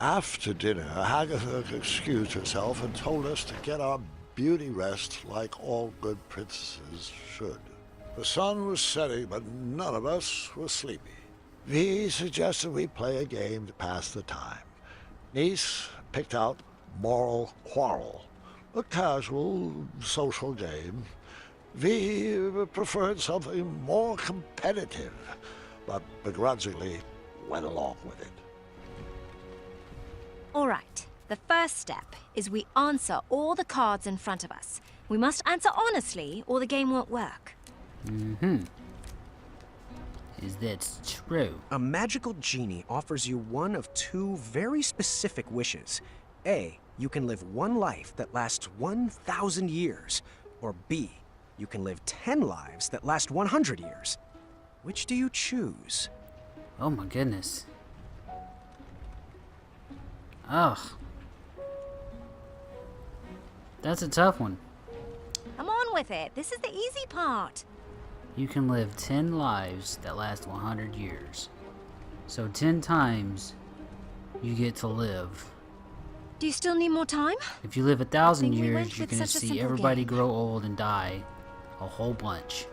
After dinner, Agatha excused herself and told us to get our beauty rest like all good princesses should. The sun was setting, but none of us were sleepy. Vi suggested we play a game to pass the time. Nice picked out Moral Quarrel, a casual social game. Vi preferred something more competitive, but begrudgingly went along with it. All right. The first step is we answer all the cards in front of us. We must answer honestly, or the game won't work. Is that true? A magical genie offers you one of two very specific wishes. A, you can live one life that lasts 1,000 years. Or B, you can live 10 lives that last 100 years. Which do you choose? Oh my goodness. Ugh. That's a tough one. Come on with it. This is the easy part. You can live 10 lives that last 100 years. So 10 times you get to live. Do you still need more time? If you live 1,000 I think we went years, you're with gonna such a see simple everybody game. grow old and die a whole bunch.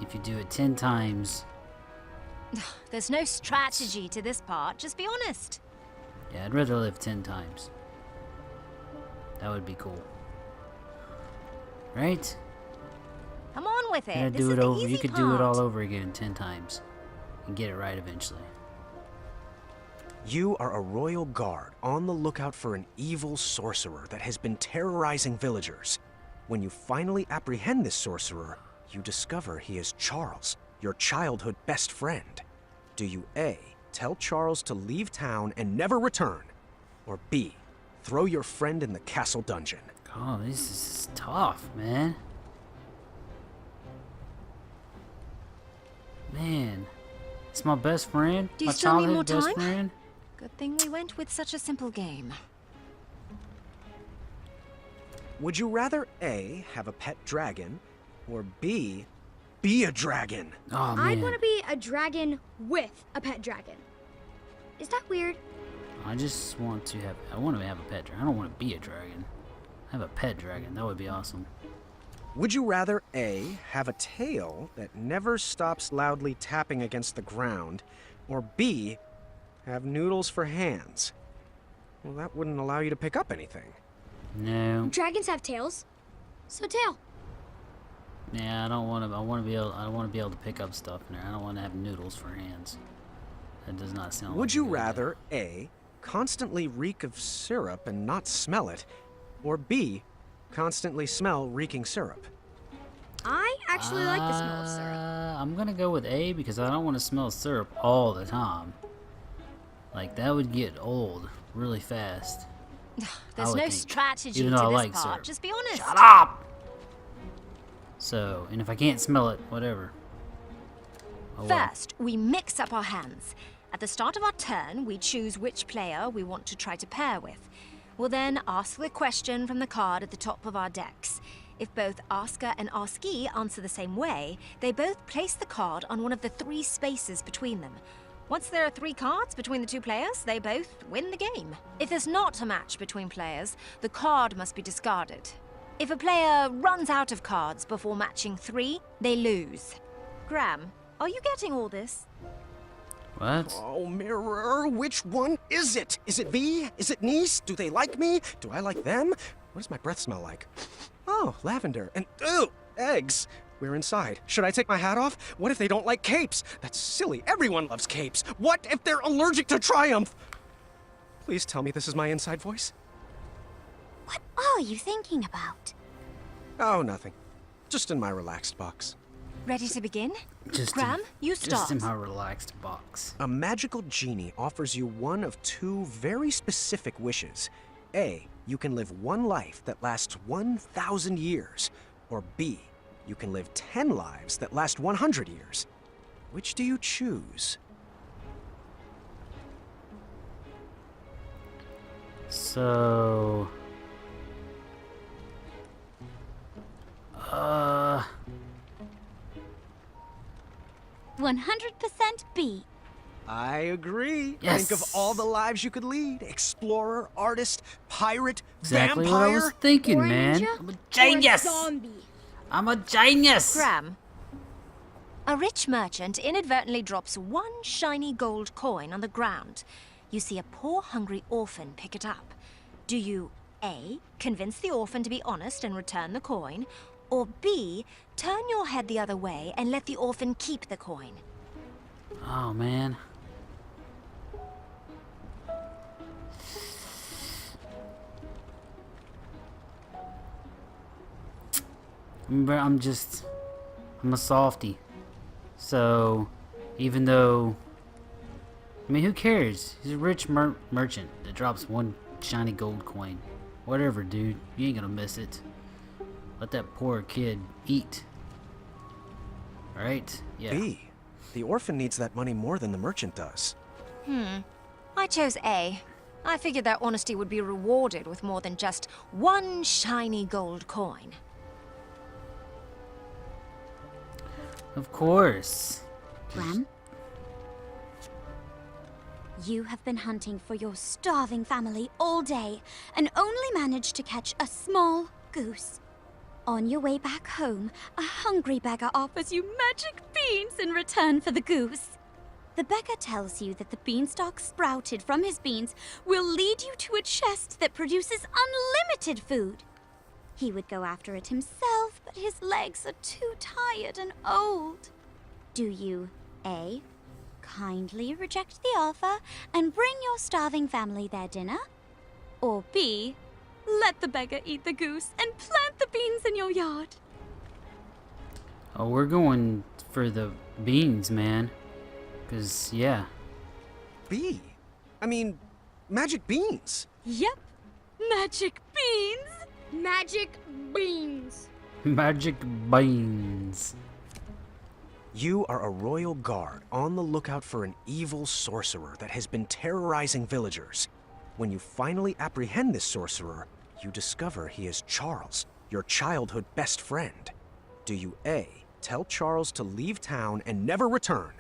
If you do it 10 times, There's no strategy to this part. Just be honest. yeah, I'd rather live 10 times. That would be cool. Right? Come on with it. Gonna This do is it the over. easy You could do it part. all over again 10 times and get it right eventually. You are a royal guard on the lookout for an evil sorcerer that has been terrorizing villagers. When you finally apprehend this sorcerer, you discover he is Charles, your childhood best friend. Do you A, tell Charles to leave town and never return? Or B, throw your friend in the castle dungeon? Oh, this is tough, man. Man, it's my best friend. Do you My still need childhood more best time? friend. Good thing we went with such a simple game. Would you rather A, have a pet dragon, or B, be a dragon? Oh man, I'd want to be a dragon with a pet dragon. Is that weird? I just want to have. I want to have a pet dragon. I don't want to be a dragon. Have a pet dragon. That would be awesome. Would you rather A, have a tail that never stops loudly tapping against the ground, or B, have noodles for hands? Well, that wouldn't allow you to pick up anything. No. Dragons have tails. So tail. Yeah, I don't want to. I want to be able. I want to be able to pick up stuff in there. I don't want to have noodles for hands. That does not sound. Would like you a good idea. rather A, constantly reek of syrup and not smell it, or B, constantly smell reeking syrup? I actually like the smell of syrup. I'm gonna go with A because I don't want to smell syrup all the time. Like that would get old really fast. There's would no think. strategy Even to though I this like part. syrup. Just be honest. Shut up! So, and if I can't smell it, whatever. Oh, well. First, we mix up our hands. At the start of our turn, we choose which player we want to try to pair with. We'll then ask the question from the card at the top of our decks. If both asker and askee answer the same way, they both place the card on one of the 3 spaces between them. Once there are 3 cards between the 2 players, they both win the game. If there's not a match between players, the card must be discarded. If a player runs out of cards before matching 3, they lose. Graham, are you getting all this? What? Oh, mirror, which one is it? Is it V? Is it Nice? Do they like me? Do I like them? What does my breath smell like? Oh, lavender. And, ew, eggs. We're inside. Should I take my hat off? What if they don't like capes? That's silly. Everyone loves capes. What if they're allergic to Triumph? Please tell me this is my inside voice. What are you thinking about? Oh, nothing. Just in my relaxed box. Ready to begin? Just Graham, you Just start. in my relaxed box. A magical genie offers you one of 2 very specific wishes. A, you can live one life that lasts 1,000 years. Or B, you can live 10 lives that last 100 years. Which do you choose? So... 100% B. I agree. Yes. Think of all the lives you could lead. Explorer, artist, pirate, Exactly vampire. what I was thinking, Or a man. ninja, I'm a or a genius. zombie. I'm a genius. Graham, a rich merchant inadvertently drops one shiny gold coin on the ground. You see a poor, hungry orphan pick it up. Do you A, convince the orphan to be honest and return the coin, or B, turn your head the other way and let the orphan keep the coin? Oh, man. I'm a softie. So, even though, I mean, who cares? He's a rich merchant that drops one shiny gold coin. Whatever, dude. You ain't gonna miss it. Let that poor kid eat. Alright? Yeah. B. The orphan needs that money more than the merchant does. I chose A. I figured their honesty would be rewarded with more than just one shiny gold coin. Of course. Ram? You have been hunting for your starving family all day and only managed to catch a small goose. On your way back home, a hungry beggar offers you magic beans in return for the goose. The beggar tells you that the beanstalk sprouted from his beans will lead you to a chest that produces unlimited food. He would go after it himself, but his legs are too tired and old. Do you A, kindly reject the offer and bring your starving family their dinner? Or B, let the beggar eat the goose and plant the beans in your yard? Oh, we're going for the beans, man. 'Cause, yeah. B. I mean, magic beans. Yep, magic beans. Magic beans. Magic beans. You are a royal guard on the lookout for an evil sorcerer that has been terrorizing villagers. When you finally apprehend this sorcerer, you discover he is Charles, your childhood best friend. Do you A, tell Charles to leave town and never return?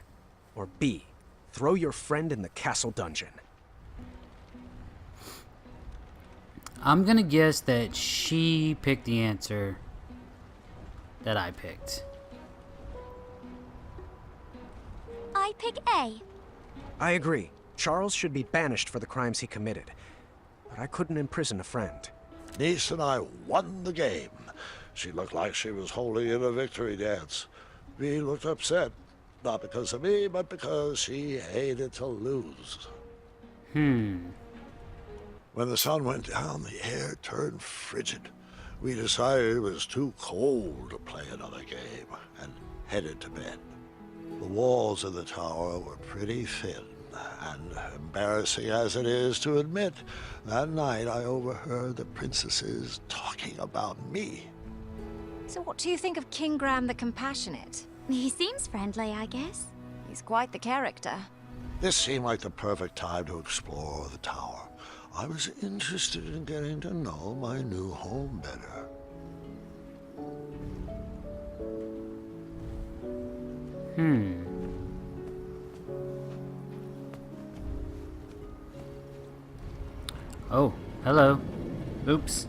Or B, throw your friend in the castle dungeon? I'm gonna guess that she picked the answer that I picked. I pick A. I agree. Charles should be banished for the crimes he committed. But I couldn't imprison a friend. Niece and I won the game. She looked like she was holding in a victory dance. V looked upset, not because of me, but because she hated to lose. When the sun went down, the air turned frigid. We decided it was too cold to play another game and headed to bed. The walls of the tower were pretty thin, and embarrassing as it is to admit, that night I overheard the princesses talking about me. So what do you think of King Graham the Compassionate? He seems friendly, I guess. He's quite the character. This seemed like the perfect time to explore the tower. I was interested in getting to know my new home better. Oh, hello. Oops.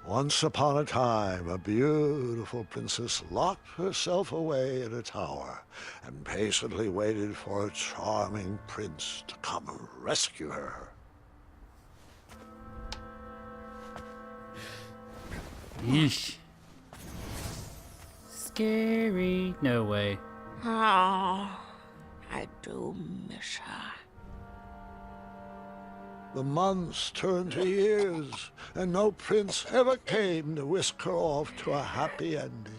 Once upon a time, a beautiful princess locked herself away in a tower and patiently waited for a charming prince to come rescue her. Yeesh. Scary. No way. Oh, I do miss her. The months turned to years, and no prince ever came to whisk her off to a happy ending.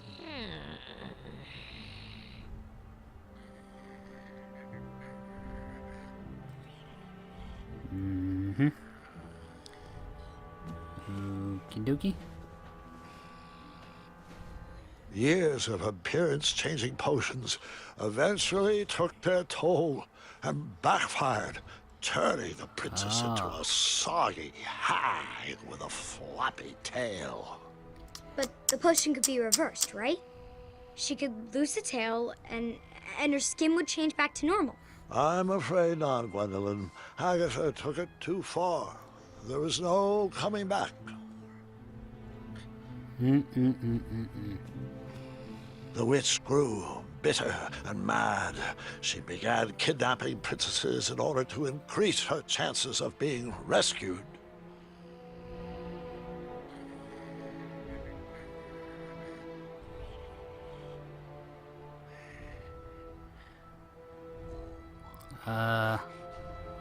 Okie dokie. Years of appearance-changing potions eventually took their toll and backfired, turning the princess into a soggy hag with a floppy tail. But the potion could be reversed, right? she could lose the tail and her skin would change back to normal. I'm afraid not, Gwendolyn. Agatha took it too far. There was no coming back. The witch grew bitter and mad. She began kidnapping princesses in order to increase her chances of being rescued. I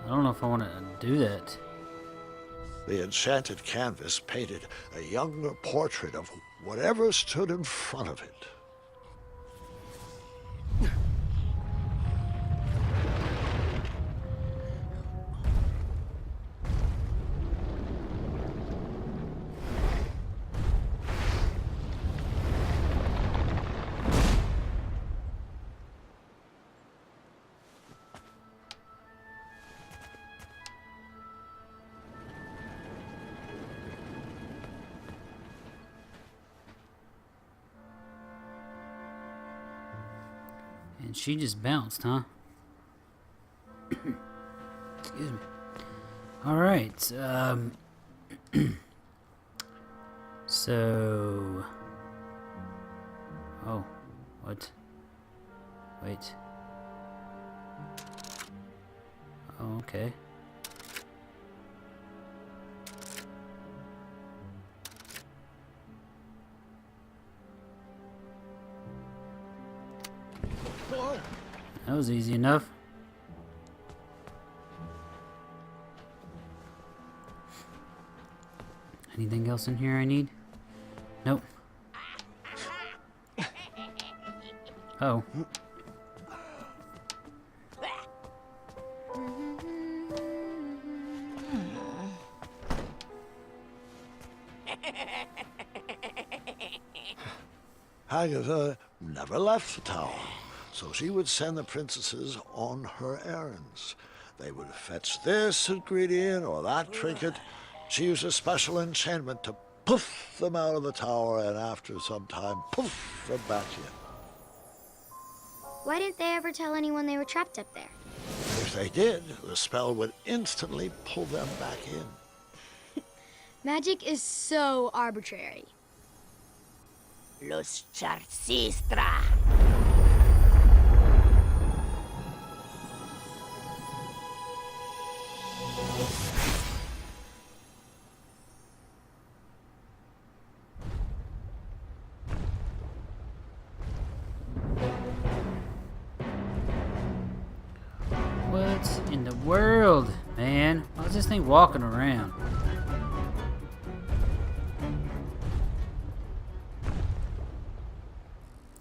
don't know if I want to do that. The enchanted canvas painted a younger portrait of whatever stood in front of it. And she just bounced, huh? Excuse me. Alright, so... Oh, what? Wait. Oh, okay. That was easy enough. Anything else in here I need? Nope. Oh. Agatha never left the tower, so she would send the princesses on her errands. They would fetch this ingredient or that trinket. She used a special enchantment to poof them out of the tower, and after some time, poof them back in. Why didn't they ever tell anyone they were trapped up there? If they did, the spell would instantly pull them back in. Magic is so arbitrary. Los Charcistra. What in the world, man? Why's this thing walking around?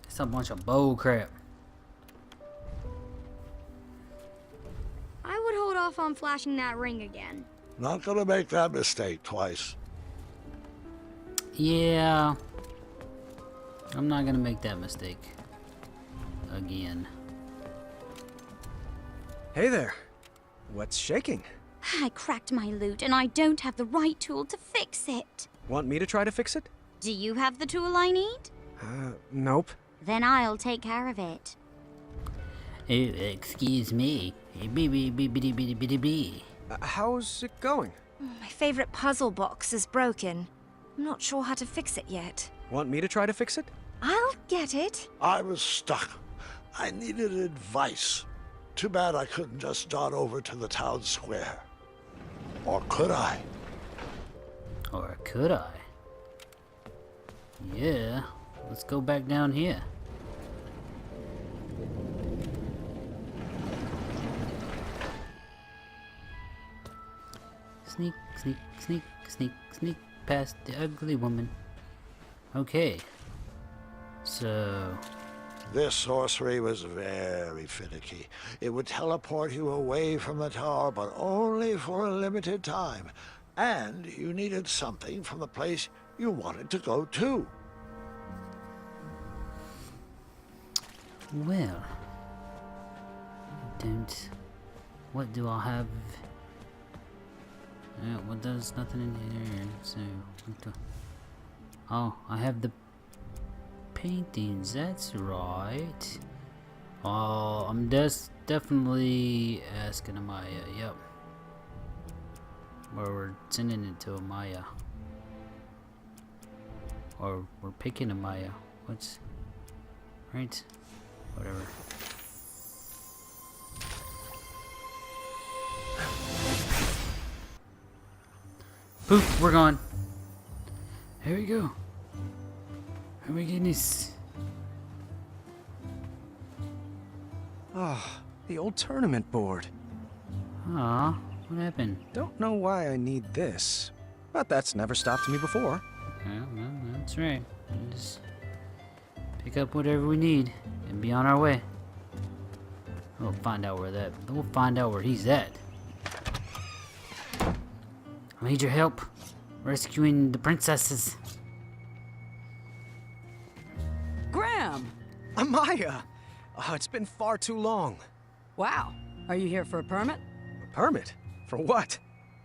It's a bunch of bull crap. I would hold off on flashing that ring again. Not gonna make that mistake twice. Yeah. I'm not gonna make that mistake again. Hey there. What's shaking? I cracked my lute and I don't have the right tool to fix it. Want me to try to fix it? Do you have the tool I need? Nope. Then I'll take care of it. Oh, excuse me. Bee. How's it going? My favorite puzzle box is broken. I'm not sure how to fix it yet. Want me to try to fix it? I'll get it. I was stuck. I needed advice. Too bad I couldn't just dart over to the town square. Or could I? Or could I? Yeah. Let's go back down here. Sneak, sneak, sneak, sneak, sneak past the ugly woman. Okay. So... This sorcery was very finicky. It would teleport you away from the tower, but only for a limited time. And you needed something from the place you wanted to go to. Well... What do I have? Well, there's nothing in here, so... Oh, I have the paintings, that's right. I'm definitely asking Amaya, yep. Or we're sending it to Amaya. Or we're picking Amaya. What's... right? Whatever. Poof, we're gone. Here we go. Oh my goodness. Ah, the old tournament board. Aw, what happened? Don't know why I need this, but that's never stopped me before. Well, that's right. Just pick up whatever we need and be on our way. We'll find out where he's at. I need your help rescuing the princesses. Graham! Amaya! Oh, it's been far too long. Wow. Are you here for a permit? A permit? For what?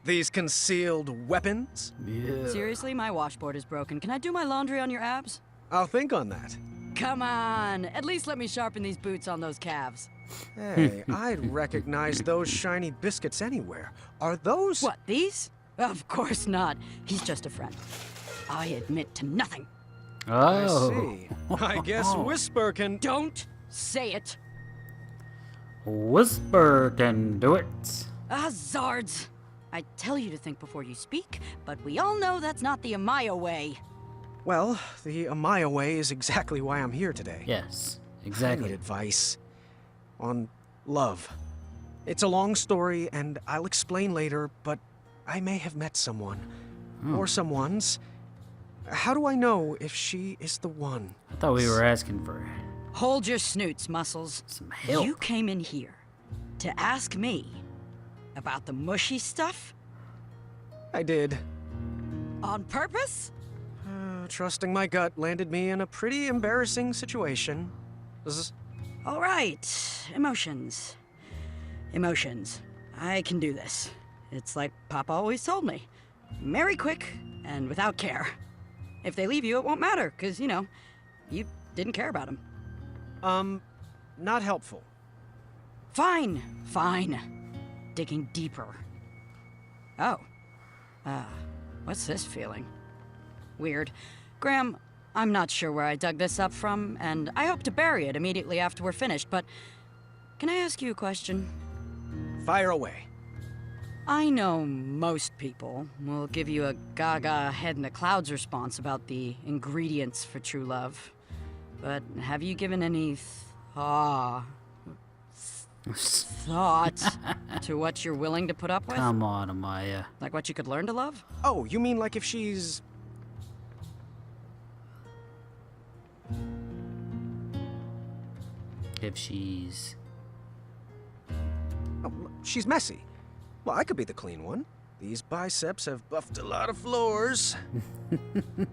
These concealed weapons? Yeah. Seriously, my washboard is broken. Can I do my laundry on your abs? I'll think on that. Come on. At least let me sharpen these boots on those calves. Hey, I'd recognize those shiny biscuits anywhere. Are those... What, these? Of course not. He's just a friend. I admit to nothing. I Oh. see. I guess Whisper can... Don't say it. Whisper can do it. Ah, Zards. I tell you to think before you speak, but we all know that's not the Amaya way. Well, the Amaya way is exactly why I'm here today. Yes, I need exactly. advice on love. It's a long story, and I'll explain later, but I may have met someone. Or someone's. How do I know if she is the one? I thought we were asking for Hold your snoots, Muscles. some help. You came in here to ask me about the mushy stuff? I did. On purpose? Trusting my gut landed me in a pretty embarrassing situation. All right. Emotions. Emotions. I can do this. It's like Papa always told me. Marry quick and without care. If they leave you, it won't matter, because, you know, you didn't care about them. Not helpful. Fine. Digging deeper. Oh. What's this feeling? Weird. Graham, I'm not sure where I dug this up from, and I hope to bury it immediately after we're finished, but can I ask you a question? Fire away. I know most people will give you a gaga head in the clouds response about the ingredients for true love. But have you given any thought to what you're willing to put up with? Come on, Amaya. Like what you could learn to love? Oh, you mean like if she's... If she's... Oh, she's messy. Well, I could be the clean one. These biceps have buffed a lot of floors.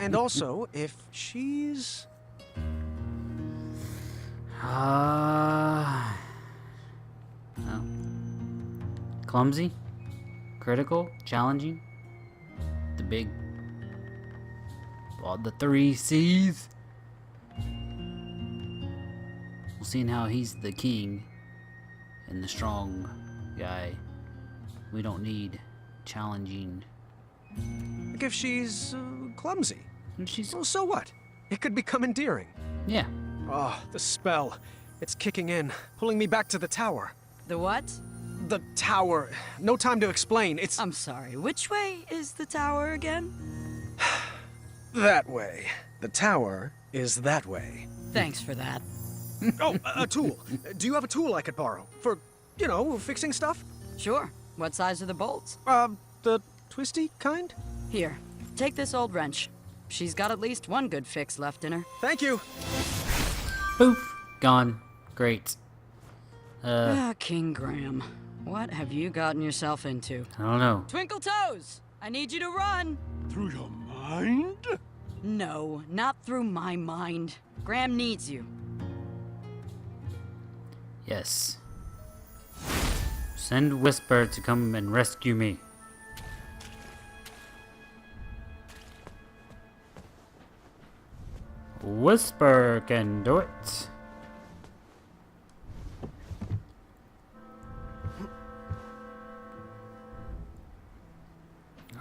And also, if she's... No. Clumsy? Critical? Challenging? The big... Well, the 3 C's? Well, seeing how he's the king and the strong guy, we don't need challenging. Like if she's clumsy. And she's... Well, so what? It could become endearing. Yeah. Oh, the spell. It's kicking in, pulling me back to the tower. The what? The tower. No time to explain. It's I'm sorry, which way is the tower again? that way. The tower is that way. Thanks for that. Oh, a tool. Do you have a tool I could borrow? For, you know, fixing stuff? Sure. What size are the bolts? The twisty kind? Here, take this old wrench. She's got at least one good fix left in her. Thank you. Poof. Gone. Great. King Graham, what have you gotten yourself into? I don't know. Twinkle Toes, I need you to run. Through your mind? No, not through my mind. Graham needs you. Yes. Send Whisper to come and rescue me. Whisper can do it.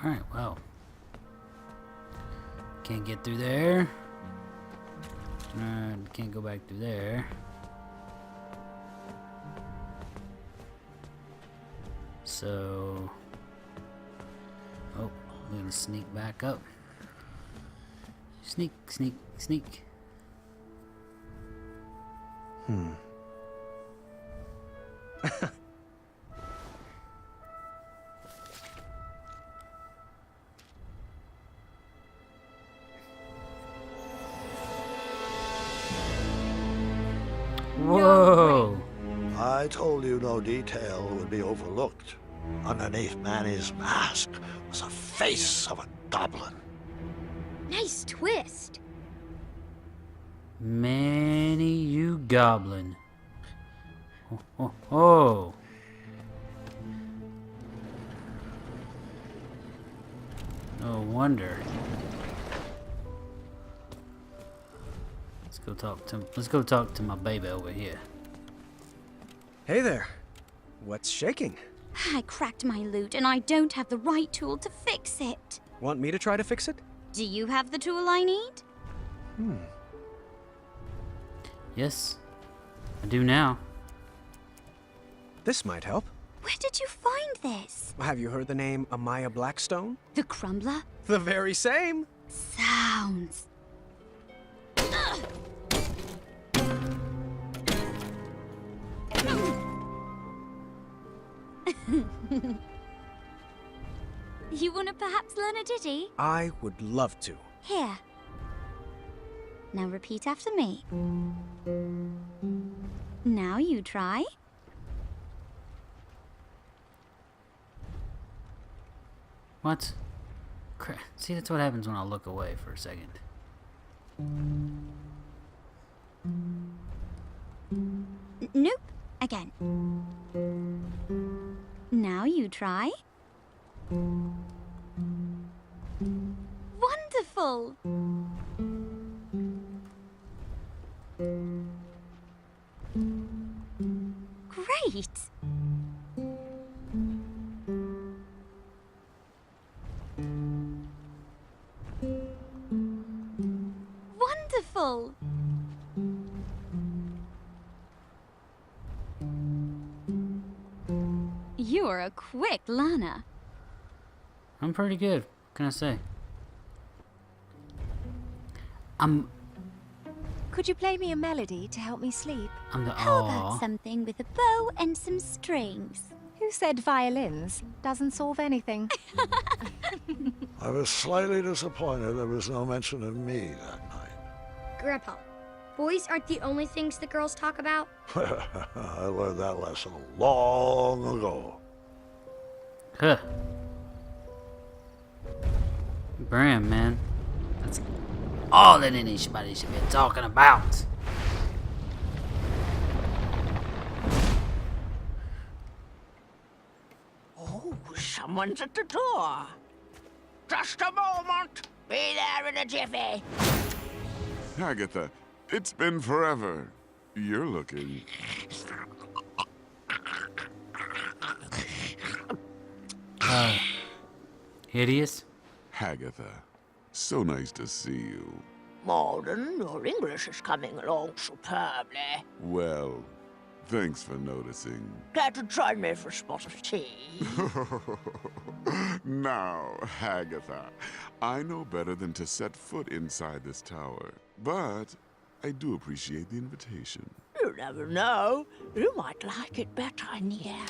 Alright, well. Can't get through there. Can't go back through there. So... Oh, we're gonna sneak back up. Sneak, sneak, sneak. Whoa! I told you no detail would be overlooked. Underneath Manny's mask was the face of a goblin. Nice twist. Manny, you goblin. Oh, oh, oh. No wonder. Let's go talk to my baby over here. Hey there. What's shaking? I cracked my lute and I don't have the right tool to fix it. Want me to try to fix it? Do you have the tool I need? Yes, I do now. This might help. Where did you find this? Have you heard the name Amaya Blackstone? The crumbler? The very same. Sounds. You wanna perhaps learn a ditty? I would love to. Here. Now repeat after me. Now you try. What? See, that's what happens when I look away for a second. Nope. Again. Now you try. Wonderful! Great! Wonderful! You're a quick learner. I'm pretty good. What can I say? Could you play me a melody to help me sleep? I'm the How about something with a bow and some strings? Who said violins? Doesn't solve anything. I was slightly disappointed there was no mention of me that night. Grandpa, boys aren't the only things the girls talk about. I learned that lesson long ago. Huh. Bram, man. That's all that anybody should be talking about. Oh, someone's at the door. Just a moment. Be there in a jiffy. Agatha, it's been forever. You're looking... Hideous? Agatha, so nice to see you. Malden, your English is coming along superbly. Well, thanks for noticing. Glad to join me for a spot of tea. Now, Agatha, I know better than to set foot inside this tower, but I do appreciate the invitation. You never know. You might like it better in here.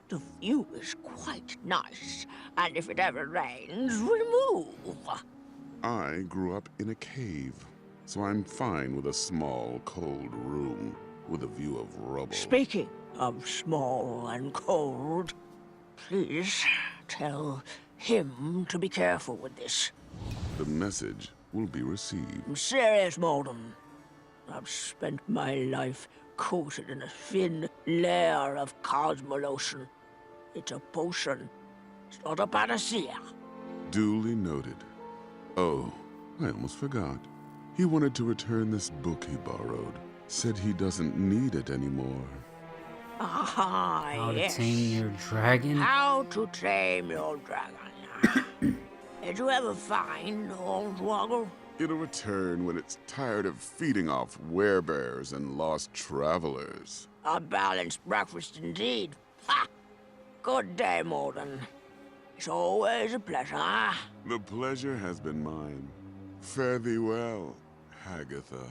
The view is quite nice, and if it ever rains, we'll move. I grew up in a cave, so I'm fine with a small, cold room with a view of rubble. Speaking of small and cold, please tell him to be careful with this. The message will be received. I'm serious, Malden. I've spent my life coated in a thin layer of cosmolotion. It's a potion. It's not a panacea. Duly noted. Oh, I almost forgot. He wanted to return this book he borrowed. Said he doesn't need it anymore. Ah, How to yes. tame your dragon? How to tame your dragon. Did you ever find Hornswoggle? It'll return when it's tired of feeding off werebears and lost travelers. A balanced breakfast indeed. Ha! Good day, Morden. It's always a pleasure. The pleasure has been mine. Fare thee well, Hagatha.